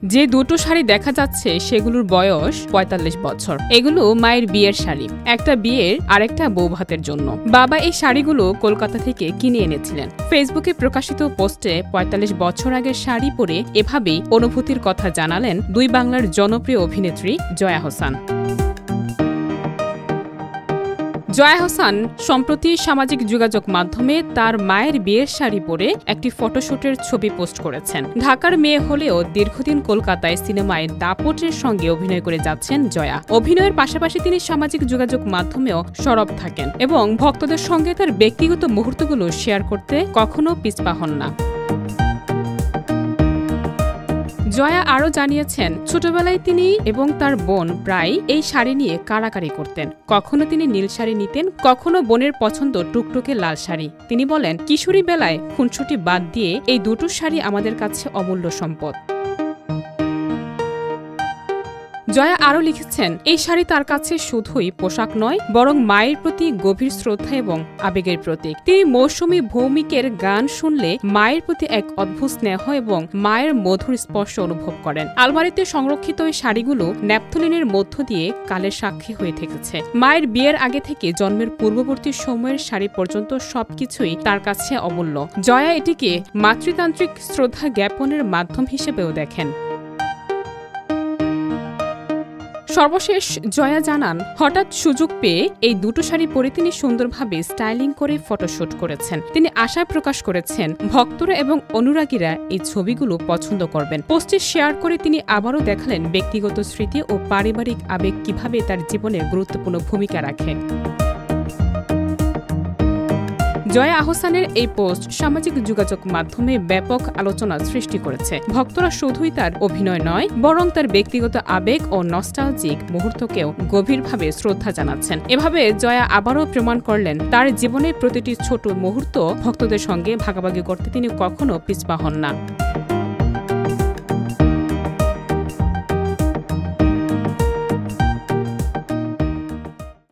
যে দুটো শাড়ি দেখা যাচ্ছে সেগুলোর বয়স ৪৫ বছর। এগুলো মায়ের বিয়ের শাড়ি, একটা বিয়ের আরেকটা বৌভাতের জন্য। বাবা এই শাড়িগুলো কলকাতা থেকে কিনে এনেছিলেন। ফেসবুকে প্রকাশিত পোস্টে ৪৫ বছর আগের শাড়ি পরে এভাবেই অনুভূতির কথা জানালেন দুই বাংলার জনপ্রিয় অভিনেত্রী জয়া আহসান। জয়া আহসান সম্প্রতি সামাজিক যোগাযোগ মাধ্যমে তার মায়ের বিয়ের শাড়ি পরে একটি ফটোশুটের ছবি পোস্ট করেছেন। ঢাকার মেয়ে হলেও দীর্ঘদিন কলকাতায় সিনেমায় দাপটের সঙ্গে অভিনয় করে যাচ্ছেন জয়া। অভিনয়ের পাশাপাশি তিনি সামাজিক যোগাযোগ মাধ্যমেও সরব থাকেন এবং ভক্তদের সঙ্গে তার ব্যক্তিগত মুহূর্তগুলো শেয়ার করতে কখনো পিছপা হন না। জয়া আরও জানিয়েছেন, ছোটবেলায় তিনি এবং তার বোন প্রায় এই শাড়ি নিয়ে কাড়াকাড়ি করতেন। কখনো তিনি নীল শাড়ি নিতেন, কখনো বোনের পছন্দ টুকটুকে লাল শাড়ি। তিনি বলেন, কিশোরী বেলায় খুনসুটি বাদ দিয়ে এই দুটো শাড়ি আমাদের কাছে অমূল্য সম্পদ। জয়া আরও লিখেছেন, এই শাড়ি তার কাছে শুধুই পোশাক নয়, বরং মায়ের প্রতি গভীর শ্রদ্ধা এবং আবেগের প্রতীক। তিনি মৌসুমী ভৌমিকের গান শুনলে মায়ের প্রতি এক অদ্ভুত স্নেহ এবং মায়ের মধুর স্পর্শ অনুভব করেন। আলমারিতে সংরক্ষিত এই শাড়িগুলো ন্যাপথলিনের মধ্য দিয়ে কালের সাক্ষী হয়ে থেকেছে। মায়ের বিয়ের আগে থেকে জন্মের পূর্ববর্তী সময়ের শাড়ি পর্যন্ত সবকিছুই তার কাছে অমূল্য। জয়া এটিকে মাতৃতান্ত্রিক শ্রদ্ধা জ্ঞাপনের মাধ্যম হিসেবেও দেখেন। সর্বশেষ জয়া জানান, হঠাৎ সুযোগ পেয়ে এই দুটো শাড়ি পরে তিনি সুন্দরভাবে স্টাইলিং করে ফটোশুট করেছেন। তিনি আশা প্রকাশ করেছেন, ভক্তরা এবং অনুরাগীরা এই ছবিগুলো পছন্দ করবেন। পোস্টে শেয়ার করে তিনি আবারও দেখালেন ব্যক্তিগত স্মৃতি ও পারিবারিক আবেগ কিভাবে তার জীবনে গুরুত্বপূর্ণ ভূমিকা রাখে। জয়া আহসানের এই পোস্ট সামাজিক যোগাযোগ মাধ্যমে ব্যাপক আলোচনা সৃষ্টি করেছে। ভক্তরা শুধুই তার অভিনয় নয়, বরং তার ব্যক্তিগত আবেগ ও নস্টালজিক মুহূর্তকেও গভীরভাবে শ্রদ্ধা জানাচ্ছেন। এভাবে জয়া আবারও প্রমাণ করলেন, তার জীবনের প্রতিটি ছোট মুহূর্ত ভক্তদের সঙ্গে ভাগাভাগি করতে তিনি কখনো পিছপা হন না।